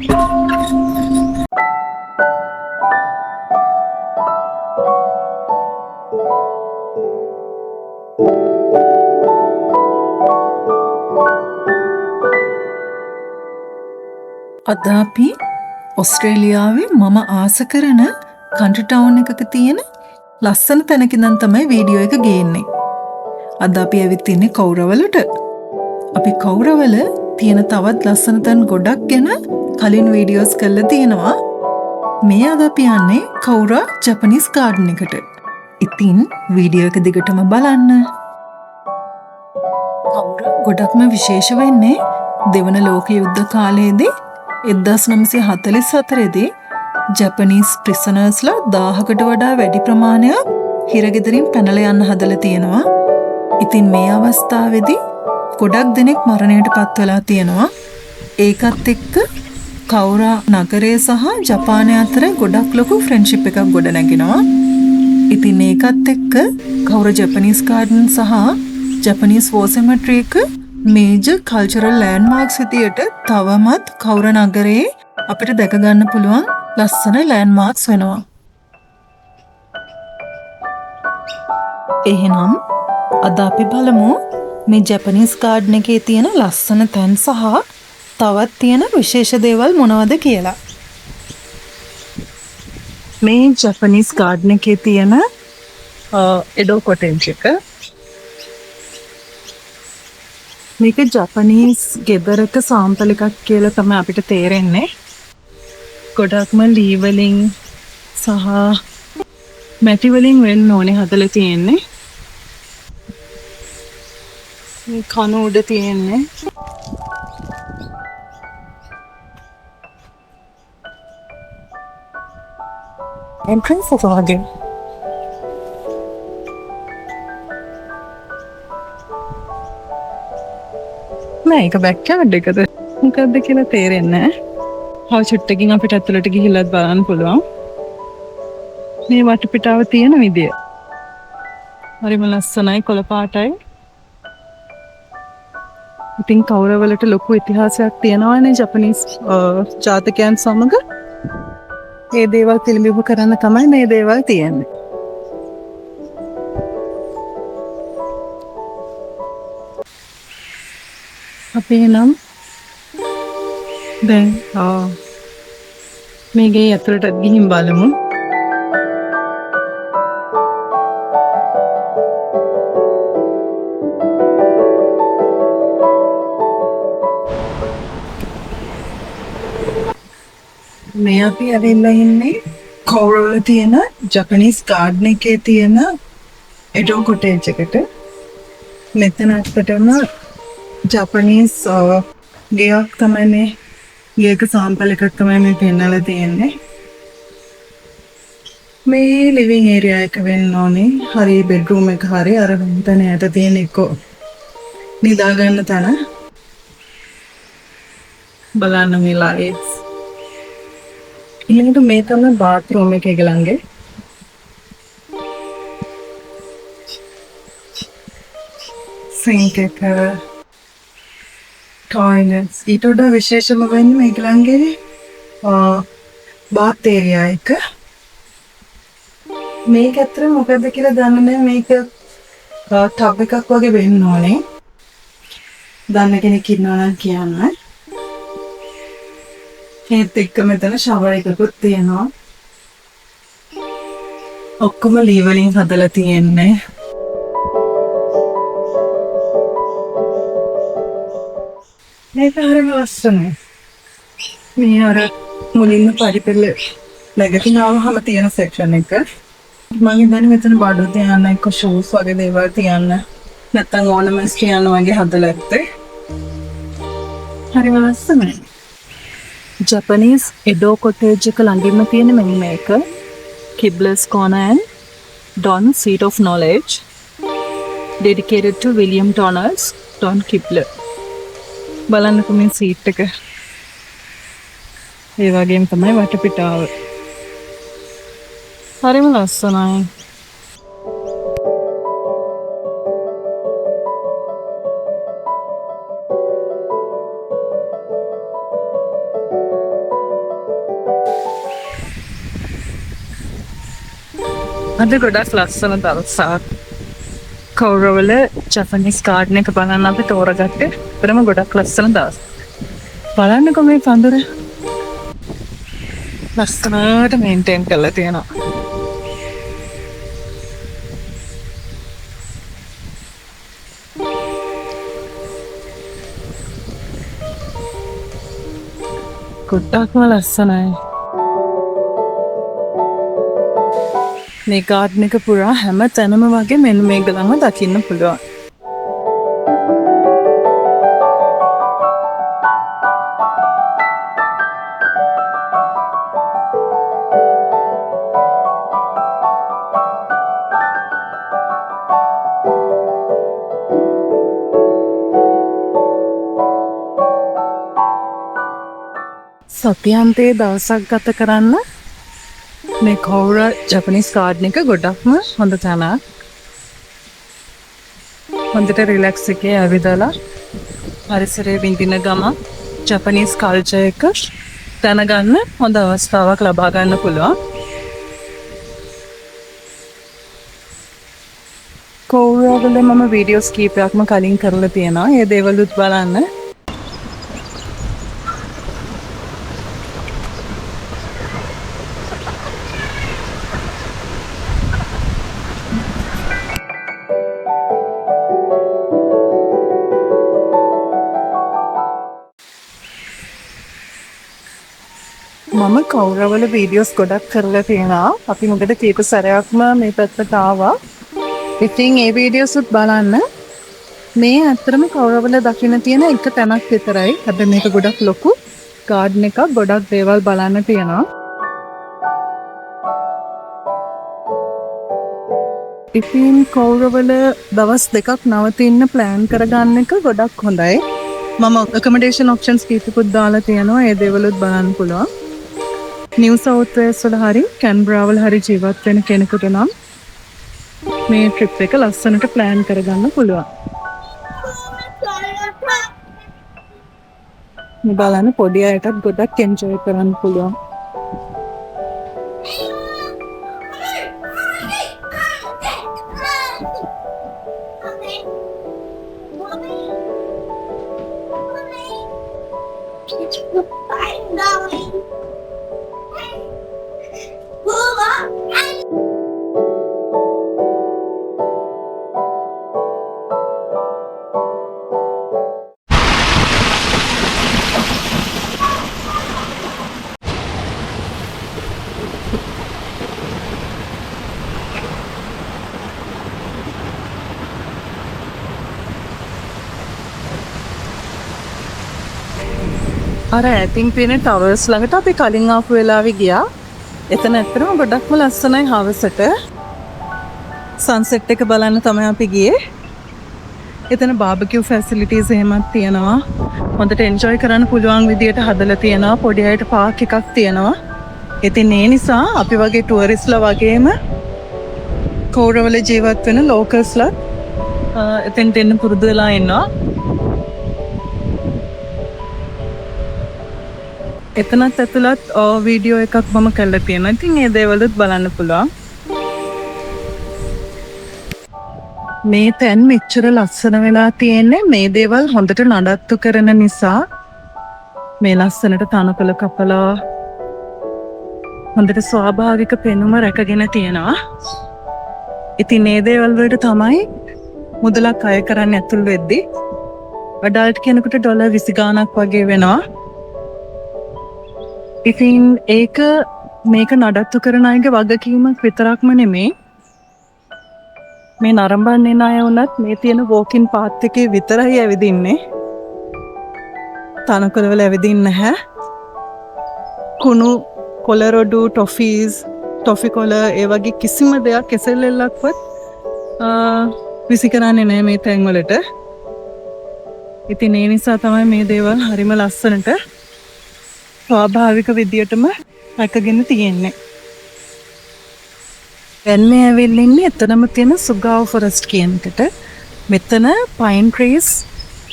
අද අපි ඔස්ට්‍රේලියාවේ මම ආස කරන කන්ට්‍රි ටවුන් එකක තියෙන ලස්සන තැනක ඉඳන් තමයි වීඩියෝ එක ගේන්නේ. අද අපි ඇවිත් ඉන්නේ කෞරවලට. අපි කෞරවල තියෙන තවත් ලස්සන තැන් ගොඩක් ගැන කලින් වීඩියෝස් කරලා තියෙනවා. මේ අද අපි යන්නේ කෞරා ජපනිස් ගාඩන් එකට. ඉතින් වීඩියෝ එක දිගටම බලන්න. කෞරා ගොඩක්ම විශේෂ වෙන්නේ දෙවන ලෝක යුද්ධ කාලයේදී 1944 දී ජපනීස් ප්‍රිසනර්ස්ලා 1000කට වඩා වැඩි ප්‍රමාණයක් හිරගෙදරින් පැනලා යන්න හදලා තියෙනවා. ඉතින් මේ අවස්ථාවේදී ගොඩක් දෙනෙක් මරණයට පත් වෙලා තියෙනවා. ඒකත් එක්ක කෞරා නගරය සහ ජපානය අතර ගොඩක් ලොකු ෆ්‍රෙන්ඩ්ෂිප් එකක් ගොඩනැගෙනවා. ඉතින් ඒකත් එක්ක කෞරා ජපනීස් ගාඩන් සහ ජපනීස් වෝ සෙමටරි එක මේජර් කල්චරල් ලෑන්ඩ්මාර්ක්ස් විදියට තවමත් කෞරා නගරයේ අපිට දැක ගන්න පුළුවන් ලස්සන ලෑන්ඩ්මාර්ක්ස් වෙනවා. එහෙනම් අද අපි බලමු මේ ජපනීස් ගාඩන් එකේ තියෙන ලස්සන තැන් සහ තවත් තියෙන විශේෂ දේවල් මොනවද කියලා. මේ ජපනීස් ගාඩන් එකේ තියෙන එඩෝ කොටේජ් එක. මේක ජපනීස් ගෙදරක සාම්පල් එකක් කියලා තමයි අපිට තේරෙන්නේ. ගොඩක්ම ලී වලින් සහ මැටි වලින් වෙන්න ඕනේ හදලා තියෙන්නේ. මේ කන උඩ තියෙන්නේ එන්ට්‍රන්ස් එක වගේ. නෑ ඒක බැක්යාඩ් එකද මොකක්ද කියලා තේරෙන්නේ නැහැ. හව චුට්ටකින් අපිට ඇතුළට ගිහිල්ලත් බලන්න පුළුවන්. මේ වටපිටාව තියෙන විදිය. හරිම ලස්සනයි කොළ පාටයි. ඉතින් කෞරවලට ලොකු ඉතිහාසයක් තියෙනවානේ ජපනීස් ජාතකයන් සමග. මේ දේවල් පිළිබිඹු කරන්න තමයි මේ දේවල් තියෙන්නේ. අපි නම් දැන් මේ ගේ ඇතුළට ගිහින් බලමු. මේ අපි ඇවිල්ලා ඉන්නේ කෞරවල තියෙන ජපනීස් ගාඩන් එකේ තියෙන එඩෝ කොටේජ් එකට. මෙතන ඇත්තටම ජපනීස් ගෙයක් තමයි මේ ගේක සාම්පල් එකක් තමයි මේ පෙන්නලා තියෙන්නේ. මේ ලිවිං ඒරියා එක වෙන්න ඕනේ. හරි බෙඩ්රූම් එක හරි අර තන යට තියෙන එක නිදා ගන්න තැන. බලන්න මේ ලයිට්ස්. ඊළඟට මේ තමයි බාත්රූම් එක ළඟේ. සින්ක් එක ටොයිලට්ස් ඊට වඩා විශේෂම වෙන්නේ මේක ළඟේ බාත් ඒරියා එක. මේක ඇත්තට මොකද කියලා දන්නේ නැහැ. මේක ටබ් එකක් වගේ වෙන්න ඕනේ. දන්න කෙනෙක් ඉන්නවා නම් කියන්න. ඒත් එක්ක මෙතන ෂවර් එකකුත් තියෙනවා. ඔක්කොම ලී වලින් හදලා තියෙන්නේ. මේක හරිම ලස්සනයි. මේ අර මුලින්ම පරිපෙළ නැගිටින ආවම තියෙන සෙක්ෂන් එක. මම හිතන්නේ මෙතන බඩු තියන්න එක්ක ෂූස් වගේ දේවල් තියන්න නැත්නම් ඕනමන්ට්ස් තියන්න වගේ හදලා ඇත්තේ. හරිම ලස්සනයි. ජපනීස් එඩෝ කොටේජ් එක ළඟින්ම තියෙන මෙන්න මේක. කිබ්ලර්ස් කෝනර් and Don Seat of Knowledge dedicated to William Donald's Don Kibler. බලන්නකෝ මේ සීට් එක. ඒ වගේම තමයි වටපිටාව. හරිම ලස්සනයි. අද ගොඩක් ලස්සන දවසක්. කෞරවල ජපනිස් ගාඩන් එක බලන්න අපි තෝරගත්තේ. ඒතරම ගොඩක් ලස්සන දවසක්. බලන්නකෝ මේ පඳුර. ලස්සනට මේන්ටේන් කරලා තියෙනවා. ගොඩක්ම ලස්සනයි. මේ ගාඩන් එක පුරා හැම තැනම වගේ මෙන්න මේ ගලම දකින්න පුළුවන්. සතියන්තයේ දවසක් ගත කරන්න මේ කෞර ජපනිස් ගාඩන් එක ගොඩක්ම හොඳ තැනක්. හොඳට රිලැක්ස් එකේ ඇවිදලා පරිසරයේ විඳින ගම ජපනිස් කල්චර් එක දැනගන්න හොඳ අවස්ථාවක් ලබා ගන්න පුළුවන්. කෞරවල මම වීඩියෝස් කීපයක්ම කලින් කරලා තියෙනවා. ඒ දේවලුත් බලන්න. මම කෞරවල වීඩියෝස් ගොඩක් කරලා තියෙනවා. අපි මොකද කීප සැරයක්ම මේ පැත්තට ආවා. ඉතින් ඒ වීඩියෝස් උත් බලන්න. මේ ඇත්තටම කෞරවල දකින්න තියෙන එක තැනක් විතරයි. හැබැයි මේක ගොඩක් ලොකු ගාඩන් එකක්. ගොඩක් දේවල් බලන්න තියෙනවා. ඉතින් කෞරවල දවස් දෙකක් නවතින්න ප්ලෑන් කරගන්න එක ගොඩක් හොඳයි. මම ඇකොමඩේෂන් ඔප්ෂන්ස් කීපකුත් දාලා තියෙනවා. ඒ දේවලුත් බලන්න පුළුවන්. නිව් සවුත් වේල්ස් වල හරි කැන්බරා වල හරි ජීවත් වෙන කෙනෙකුට නම් මේ ට්‍රිප් එක ලස්සනට ප්ලෑන් කරගන්න පුළුවන්. මේ බලන්න පොඩි අයටත් ගොඩක් එන්ජොයි කරන්න පුළුවන්. අර ඇතින් තියෙන ටවර්ස් ළඟට අපි කලින් ආපු වෙලාවේ ගියා. එතන ඇත්තටම ගොඩක්ම ලස්සනයි හවසට. සන්සෙට් එක බලන්න තමයි අපි ගියේ. එතන බාබකියු ෆැසිලිටිස් එහෙමත් තියෙනවා. හොඳට එන්ජොයි කරන්න පුළුවන් විදියට හදලා තියෙනවා. පොඩි අයට පාක් එකක් තියෙනවා. ඉතින් ඒ නිසා අපි වගේ ටුවරිස්ට්ලා වගේම කෞරවල ජීවත් වෙන ලෝකල්ස්ලා එතෙන්ට එන්න පුරුදු වෙලා ඉන්නවා. එතනත් ඇතුළත් වීඩියෝ එකක් මම කරලා තියෙනවා. ඉතින් ඒ දේවලුත් බලන්න පුළුවන්. මේ තැන් මෙච්චර ලස්සන වෙලා තියෙන්නේ මේ දේවල් හොඳට නඩත්තු කරන නිසා. මේ ලස්සනට තනකොළ කපලා හොඳට ස්වාභාවික පෙනුම රැකගෙන තියෙනවා. ඉතින් මේ දේවල් වලට තමයි මුදලක් අය කරන්න ඇතුල් වෙද්දී අඩල්ට් කෙනෙකුට ඩොලර් 20 ගාණක් වගේ වෙනවා. ඉතින් ඒක මේක නඩත්තු කරන අයගේ වගකීමක් විතරක්ම නෙමෙයි. මේ නරඹන්නේ ණය වුණත් මේ තියෙන වෝකින් පාත් එකේ විතරයි ඇවිදින්නේ. තනකොළ වල ඇවිදින්නේ නැහැ. කුණු කොළ රොඩු ටොෆීස් ටොෆි කොළ ඒ වගේ කිසිම දෙයක් කෙසෙල්ලක්වත් විසි කරන්නේ නැහැ මේ තැන් වලට. ඉතින් ඒ නිසා තමයි මේ දේවල් හරිම ලස්සනට ස්වාභාවික විදියටම රැකගෙන තියෙන්නේ. දැන් මේ ඇවිල්ලා ඉන්නේ එතනම තියෙන සුගාව ෆොරස්ට් කියන එකට. මෙතන පයින් ට්‍රීස්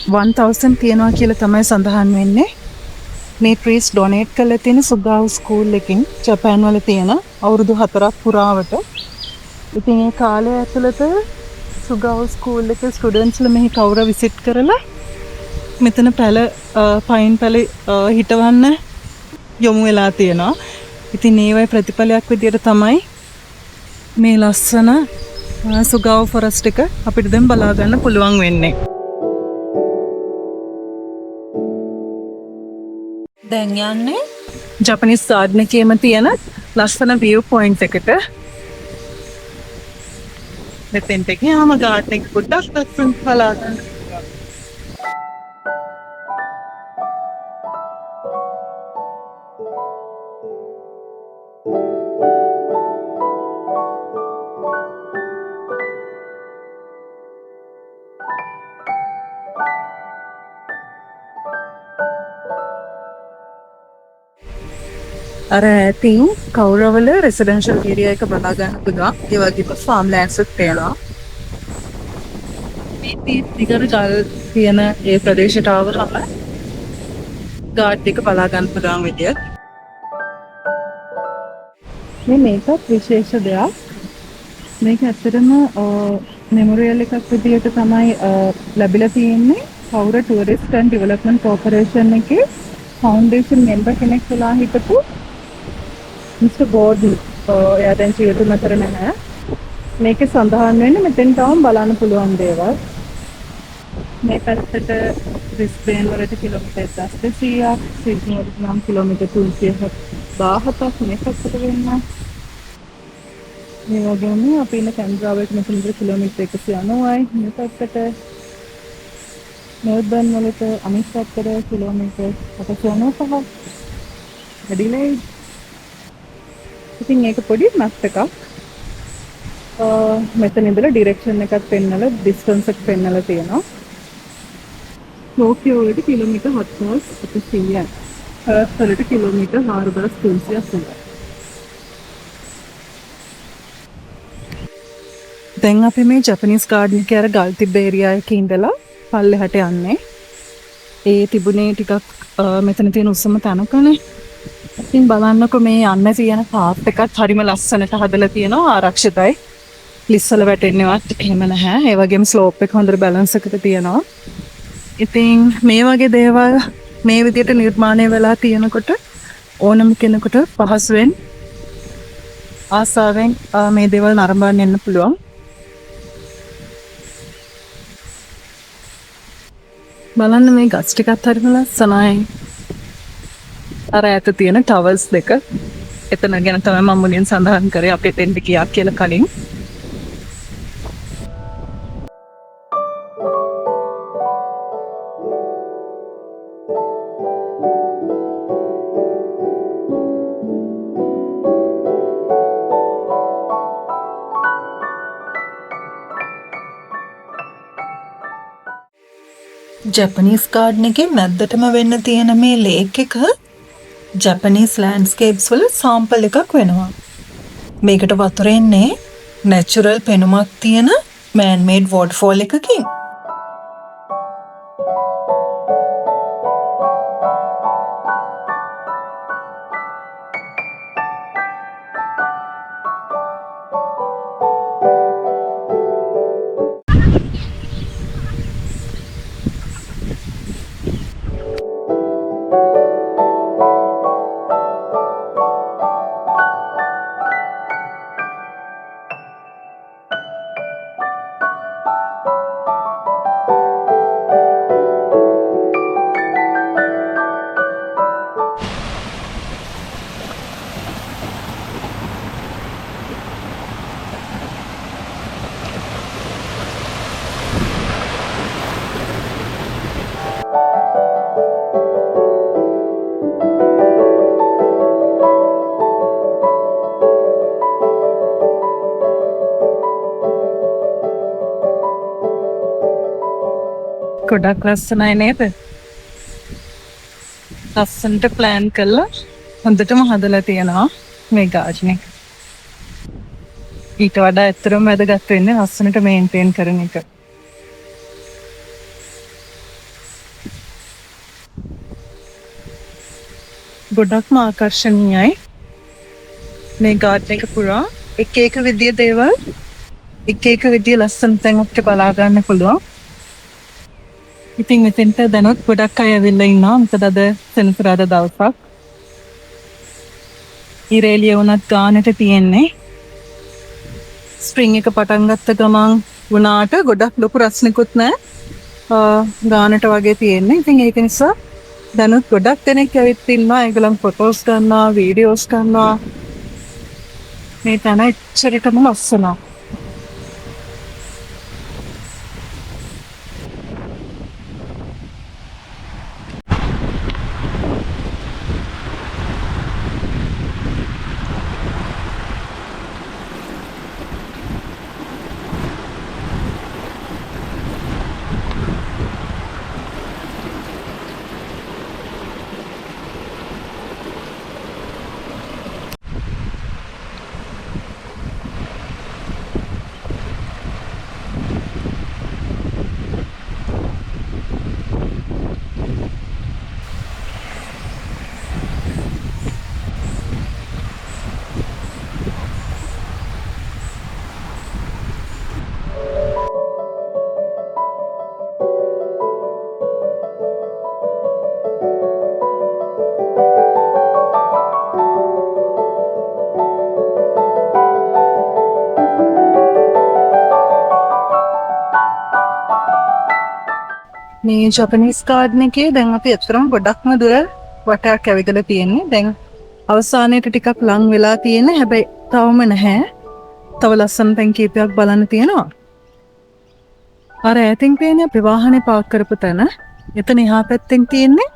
1000 තියෙනවා කියලා තමයි සඳහන් වෙන්නේ. මේ ට්‍රීස් ඩොනේට් කරලා තියෙන සුගාව ස්කූල් එකකින් ජපාන් වල තියෙන අවුරුදු 4ක් පුරාවට. ඉතින් ඒ කාලය ඇතුළත සුගව් ස්කූල් එකේ ස්ටුඩන්ට්ස්ලා මෙහි කවුරු විසිට් කරලා මෙතන පයින් පැල හිටවන්න යොමු වෙලා තියෙනවා. ඉතින් ඒවයි ප්‍රතිඵලයක් විදියට තමයි මේ ලස්සන සුගව් ෆොරස්ට් එක අපිට දැන් බලා ගන්න පුළුවන් වෙන්නේ. දැන් යන්නේ ජපනිස් ගාඩන් එකේම තියෙන ලස්සන view point එකට. මෙතෙන්ට ගියාම ගාඩන් එක පොඩ්ඩක් ලස්සනට බලා ගන්න. අර ඇතින් කවුරවල රෙසිඩෙන්ෂල් ඒරියා එක බලා ගන්න පුළුවන්. ඒ වගේම ෆාම් ලෑන්ඩ්ස් එකක් තියෙනවා. මේ දිගට ගල් තියෙන ඒ ප්‍රදේශයට ආවම ගාඩ් එක බලා ගන්න පුළුවන් විදියට. මේකත් විශේෂ දෙයක්. මේක ඇත්තටම මෙමොරියල් එකක් විදියට තමයි ලැබිලා තියෙන්නේ. කවුරු ටුවරිස්ට් ඇන්ඩ් ඩෙවලොප්මන්ට් කෝපරේෂන් එකේ ෆවුන්ඩේෂන් මෙම්බර් කෙනෙක් වෙලා හිටපු මිස්ටර් බෝඩි එයා දැන් ජීවිත අතර නැහැ. මේකේ සඳහන් වෙන්නේ මෙතෙන් තාම බලන්න පුළුවන් දේවල්. මේ පැත්තට බ්‍රිස්බේන් වලට කිලෝමීටර් 1200ක්, සිඩ්නි වලට නම් කිලෝමීටර් 317ක් මේ පැත්තට වෙනවා. මේ වගේම අපි ඉන්න කැන්බරාවට මෙතන කිලෝමීටර් 190යි මේ පැත්තට. මෙල්බර්න් වලට අනිත් පැත්තට කිලෝමීටර් 85ක්. ඇඩිලයිඩ් ඉතින් ඒක පොඩි මැප් එකක්. මෙතන ඉඳලා ඩිරෙක්ෂන් එකක් පෙන්නලා ඩිස්ටන්ස් එක පෙන්නලා තියෙනවා. ටෝකියෝ වලට කිලෝමීටර් 7800යි. පර්ත් වලට කිලෝමීටර් 4380යි. දැන් අපි මේ ජපනිස් ගාඩන් එකේ අර ගල් තිබ්බ ඒරියා එකේ ඉඳලා පල්ලෙහාට යන්නේ. ඒ තිබුණේ ටිකක් මෙතන තියෙන උසම තැනකනේ. ඉතින් බලන්නකො මේ යන්න තියෙන පාත් එකත් හරිම ලස්සනට හදලා තියෙනවා, ආරක්ෂිතයි. ලිස්සල වැටෙන්නේවත් එහෙම නැහැ. ඒ වගේම ස්ලෝප් එක හොඳට බැලන්ස් එකට තියෙනවා. ඉතින් මේ වගේ දේවල් මේ විදිහට නිර්මාණය වෙලා තියෙනකොට ඕනම කෙනෙකුට පහසුවෙන් ආසාවෙන් මේ දේවල් නරඹන්න යන්න පුළුවන්. බලන්න මේ ගස් ටිකත් හරිම ලස්සනයි. අර ඈත තියෙන ටවර්ස් දෙක. එතන ගැන තමයි මම මුලින් සඳහන් කරේ අපි එතෙන්ට ගියා කියලා කලින්. ජපනීස් ගාඩන් එකේ මැද්දටම වෙන්න තියෙන මේ ලේක් එක ජපනීස් ලෑන්ඩ්ස්කේප්ස් වල සාම්පල් එකක් වෙනවා. මේකට වතුර එන්නේ නැචරල් පෙනුමක් තියෙන මෑන් මේඩ් වෝටර්ෆෝල් එකකින්. ගොඩක් ලස්සනයි නේද? ලස්සනට ප්ලෑන් කරලා හොඳටම හදලා තියෙනවා මේ ගාඩන් එක. ඊට වඩා ඇත්තටම වැදගත් වෙන්නේ ලස්සනට මේන්ටේන් කරන එක. ගොඩක්ම ආකර්ශනීයයි මේ ගාඩන් එක පුරා එක එක විදිය දේවල් එක එක විදිය ලස්සන තැන් අපිට බලා ගන්න පුළුවන්. ඉතින් මෙතෙන්ට දැනුත් ගොඩක් අය ඇවිල්ලා ඉන්නවා. මොකද අද සෙනසුරාදා දවසක්. ඉරේලිය වුණත් ගානට තියෙන්නේ. ස්ප්‍රින්ග් එක පටන් ගත්ත ගමන් වුණාට ගොඩක් ලොකු රස්නෙකුත් නැහැ. ගානට වගේ තියෙන්නේ. ඉතින් ඒක නිසා දැනුත් ගොඩක් දෙනෙක් ඇවිත් ඉන්නවා. ඒගොල්ලන් ෆොටෝස් ගන්නවා, වීඩියෝස් ගන්නවා. මේ තැන එච්චරටම ලස්සනයි. මේ ජපනීස් ගාඩන් එකේ දැන් අපි ඇත්තටම ගොඩක්ම දුර වටයක් ඇවිදලා තියෙන්නේ. දැන් අවසානයේට ටිකක් ලං වෙලා තියෙන හැබැයි තවම නැහැ. තව ලස්සන තැන් කීපයක් බලන්න තියෙනවා. අර ඈතින් පේන අපි වාහනේ පාක් කරපු තැන. එතන එහා පැත්තෙන් තියෙන්නේ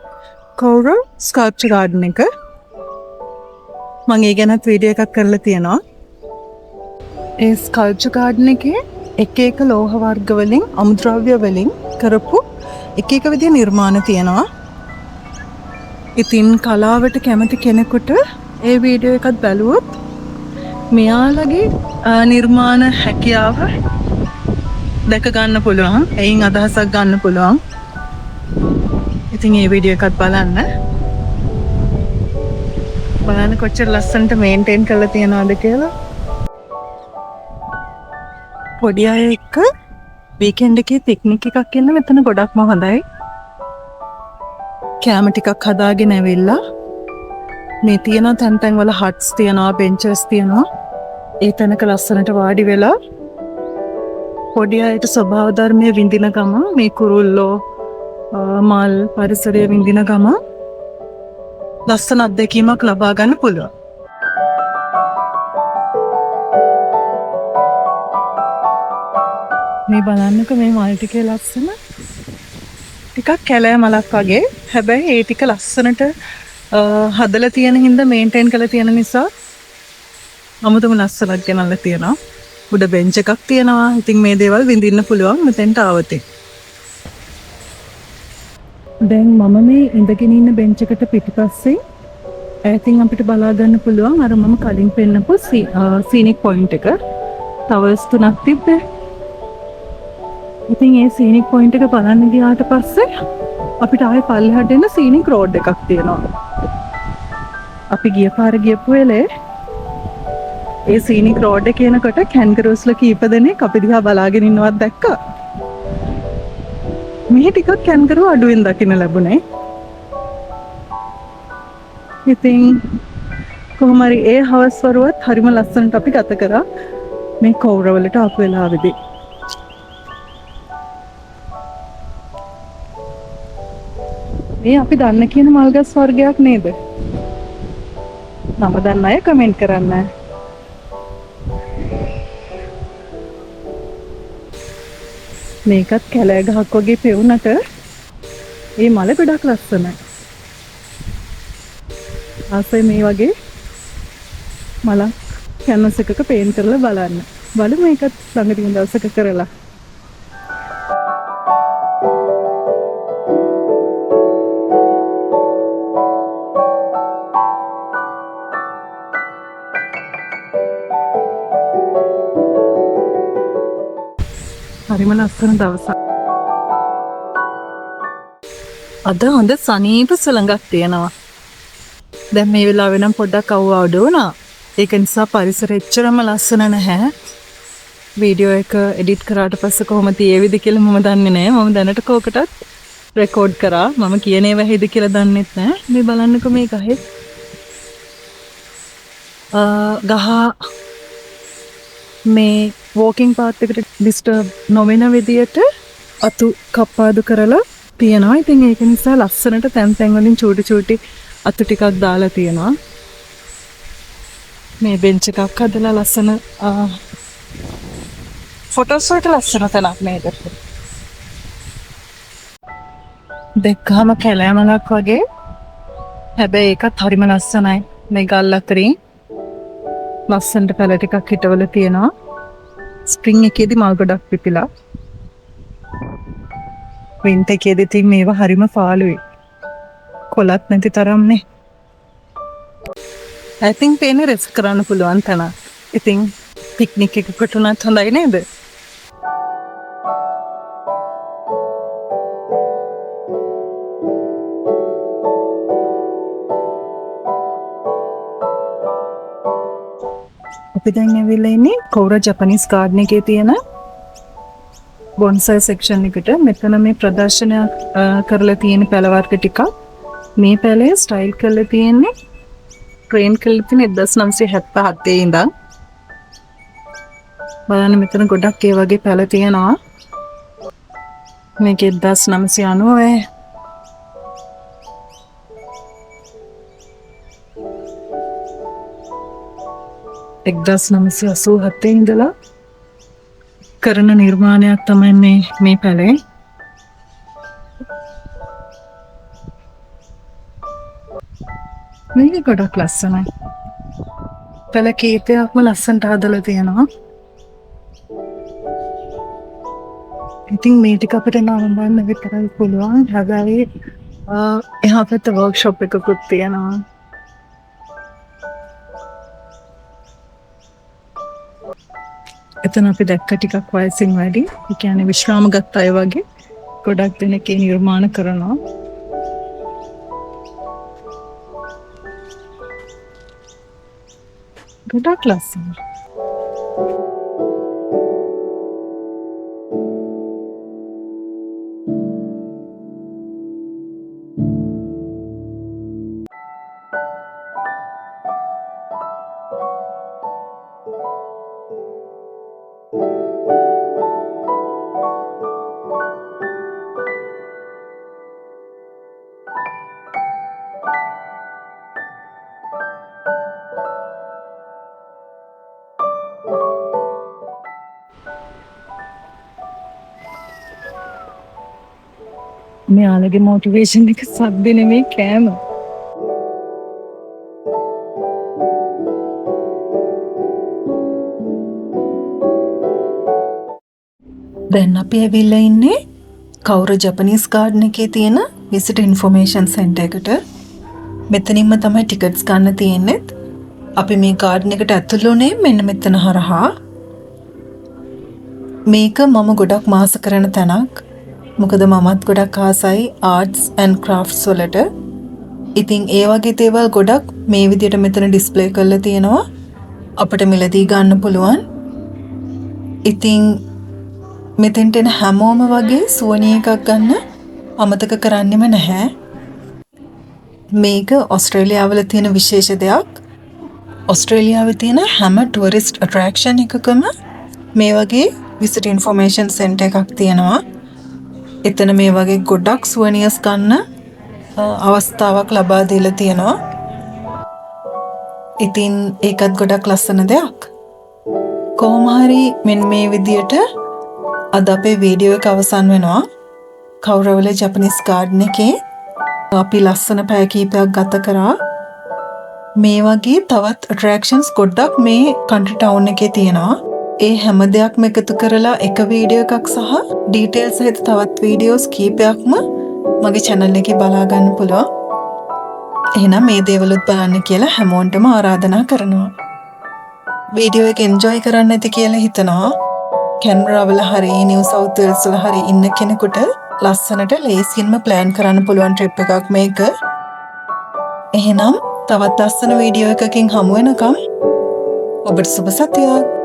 කෝරල් ස්කල්ප්චර් ගාඩන් එක. මම ඒ ගැනත් වීඩියෝ එකක් කරලා තියෙනවා. ඒ ස්කල්ප්චර් ගාඩන් එකේ එක එක ලෝහ වර්ග වලින් අමුද්‍රව්‍ය වලින් කරපු එක එක විදිහේ නිර්මාණ තියෙනවා. ඉතින් කලාවට කැමති කෙනෙකුට ඒ වීඩියෝ එකත් බැලුවොත් මෙයාලගේ නිර්මාණ හැකියාව දැක ගන්න පුළුවන්. එයින් අදහසක් ගන්න පුළුවන්. ඉතින් ඒ වීඩියෝ එකත් බලන්න. බලන්න කොච්චර ලස්සනට මේන්ටේන් කරලා තියනවද කියලා. පොඩි අය එක්ක වීකෙන්ඩ් එකේ පික්නික් එකක් යන්න මෙතන ගොඩක්ම හොඳයි. කැම ටිකක් හදාගෙන ඇවිල්ලා මේ තියෙන තැන් තැන් වල හට්ස් තියනවා, බෙන්චස් තියනවා. ඒ තැනක ලස්සනට වාඩි වෙලා පොඩි අයට ස්වභාව ධර්මයේ විඳින ගම, මේ කුරුල්ලෝ මල් පරිසරයේ විඳින ගම ලස්සන අත්දැකීමක් ලබා ගන්න පුළුවන්. මේ බලන්නක මේ මල් ටිකේ ලස්සන ටිකක් කැලෑ මලක් වගේ. හැබැයි ඒ ටික ලස්සනට හදලා තියෙන හින්දා මේන්ටේන් කරලා තියෙන නිසා අමුතුම ලස්සනක් ගෙනල්ලා තියෙනවා. උඩ බෙන්ච් එකක් තියෙනවා. ඉතින් මේ දේවල් විඳින්න පුළුවන් මෙතෙන්ට ආවතේ. දැන් මම මේ ඉඳගෙන ඉන්න බෙන්ච් එකට පිටිපස්සේ ඈතින් අපිට බලා ගන්න පුළුවන් අර මම කලින් පෙන්නපු සීනික් පොයින්ට් එක. ටවර්ස් 3ක් තිබ්බේ. ඉතින් ඒ සීනික් පොයින්ට් එක බලන්න ගියාට පස්සේ අපිට ආයේ පල්ලෙහාට එන සීනික් රෝඩ් එකක් තියෙනවා. අපි ගිය පාර ගියපු වෙලේ ඒ සීනික් රෝඩ් එකේ යනකොට කැන්ගරූස්ලා කීප දෙනෙක් අපි දිහා බලාගෙන ඉන්නවත් දැක්කා. මේ ටිකක් කැන්ගරූ අඩුවෙන් දකින්න ලැබුණේ. ඉතින් කොහොම හරි ඒ හවස් වරුවත් හරිම ලස්සනට අපි ගත කරා මේ කෝරවලට ආපු වෙලාවේදී. මේ අපි දන්න කියන මල්ගස් වර්ගයක් නේද? නම දන්න අය කමෙන්ට් කරන්න. මේකත් කැලෑ ගහක් වගේ පෙවුනට මේ මල ගොඩක් ලස්සනයි. ආසයි මේ වගේ මලක් කැන්වස් එකක පේන්ට් කරලා බලන්න. බලමු මේකත් ළඟදී දවසක කරලා. හරිම ලස්සන දවසක්. අද හොඳ සනීප සුළඟක් තියෙනවා. දැන් මේ වෙලාවේ නම් පොඩ්ඩක් අවුව අඩු වුණා. ඒක නිසා පරිසරය එච්චරම ලස්සන නැහැ. වීඩියෝ එක එඩිට් කරාට පස්සේ කොහොමද තියේවිද කියලා මම දන්නේ නැහැ. මම දැනට කෝකටත් රෙකෝඩ් කරා. මම කියන ඒවා හෙද කියලා දන්නෙත් නැහැ. මේ බලන්නකෝ මේ ගහේ. ගහ මේ වෝකින් පාත් එකට ඩිස්ටර්බ් නොවෙන විදියට අතු කප්පාදු කරලා තියෙනවා. ඉතින් ඒක නිසා ලස්සනට තැන් තැන් වලින් චූටි අතු ටිකක් දාලා තියෙනවා. මේ බෙන්ච් එකක් හදලා ලස්සන ෆොටෝස් වලට ලස්සන තැනක් නේද? දෙකම කැලෑමලක් වගේ. හැබැයි ඒකත් හරිම ලස්සනයි. මේ ගල් අතරින් ලස්සනට පැල ටිකක් හිටවල තියෙනවා. ස්ප්‍රින්ග් එකේදී මල් ගොඩක් පිපිලා. වින්ටර් එකේදී තින් මේවා හරිම පාළුයි. කොලත් නැති තරම්නේ. I think පේන රෙස් කරන්න පුළුවන් තැන. ඉතින් පික්නික් එකකට උනත් හොඳයි නේද? අපි දැන් ඇවිල්ලා ඉන්නේ කෝරා ජපනීස් ගාඩන් එකේ තියෙන බොන්සයි සෙක්ෂන් එකට. මෙතන මේ ප්‍රදර්ශනය කරලා තියෙන පැල වර්ග ටිකක්. මේ පැලේ ස්ටයිල් කරලා තියෙන්නේ ට්‍රේන් කරලා තියෙන 1977 ඉඳන්. බලන්න මෙතන ගොඩක් ඒ වගේ පැල තියෙනවා. මේක 1990 1987 ඉඳලා කරන නිර්මාණයක් තමයි මේ පැලේ. මේක ගොඩක් ලස්සනයි. පැල කීපයක්ම ලස්සනට හදලා තියෙනවා. ඉතින් මේ ටික අපිට නම් බලන්න විතරයි පුළුවන්. හැබැයි එහා පැත්තේ වර්ක්ෂොප් එකකුත් තියෙනවා. එතන අපි දැක්ක ටිකක් වයසින් වැඩි. ඒ කියන්නේ විශ්‍රාම ගත්ත අය වගේ ගොඩක් දෙනෙක් ඒ නිර්මාණ කරනවා. ගොඩක් ලස්සනයි. මෙයාලගේ මොටිවේෂන් එක සද්ද නෙමෙයි කෑම. දැන් අපි ඇවිල්ලා ඉන්නේ කවුරු ජපනීස් ගාඩන් එකේ තියෙන විසිට ඉන්ෆෝමේෂන් සෙන්ටර් එකට. මෙතනින්ම තමයි ටිකට්ස් ගන්න තියෙන්නේ. අපි මේ ගාඩන් එකට ඇතුළු වුණේ මෙන්න මෙතන හරහා. මේක මම ගොඩක් මාස කරන තැනක්. මොකද මමත් ගොඩක් ආසයි ආර්ට්ස් ඇන්ඩ් ක්‍රාෆ්ට්ස් වලට. ඉතින් ඒ වගේ දේවල් ගොඩක් මේ විදිහට මෙතන ඩිස්ප්ලේ කරලා තියෙනවා. අපිට මිලදී ගන්න පුළුවන්. ඉතින් මෙතෙන්ට එන හැමෝම වගේ සුවනි එකක් ගන්න අමතක කරන්නෙම නැහැ. මේක ඕස්ට්‍රේලියාවල තියෙන විශේෂ දෙයක්. ඕස්ට්‍රේලියාවේ තියෙන හැම ටුවරිස්ට් ඇට්‍රැක්ෂන් එකකම මේ වගේ විසිට ඉන්ෆෝමේෂන් සෙන්ටර් එකක් තියෙනවා. එතන මේ වගේ ගොඩක් සුවනියර්ස් ගන්න අවස්ථාවක් ලබා දීලා තියෙනවා. ඉතින් ඒකත් ගොඩක් ලස්සන දෙයක්. කොහොම හරි මෙන්න මේ විදියට අද අපේ වීඩියෝ එක අවසන් වෙනවා. කවුරවල ජපනීස් ගාඩන් එකේ අපි ලස්සන පැය කීපයක් ගත කරා. මේ වගේ තවත් ඇට්‍රැක්ෂන්ස් ගොඩක් මේ කන්ට්‍රි ටවුන් එකේ තියෙනවා. ඒ හැම දෙයක්ම එකතු කරලා එක වීඩියෝ එකක් සහ ඩීටේල්ස් සහිත තවත් වීඩියෝස් කීපයක්ම මගේ channel එකේ බලා ගන්න පුළුවන්. එහෙනම් මේ දේවලුත් බලන්න කියලා හැමෝන්ටම ආරාධනා කරනවා. වීඩියෝ එක එන්ජොයි කරන්න ඇති කියලා හිතනවා. කැනඩා වල හරි නිව් සවුත් වේල්ස් වල හරි ඉන්න කෙනෙකුට ලස්සනට ලේසියෙන්ම ප්ලෑන් කරන්න පුළුවන් ට්‍රිප් එකක් මේක. එහෙනම් තවත් ලස්සන වීඩියෝ එකකින් හමු වෙනකම් ඔබට සුබ සතියක්.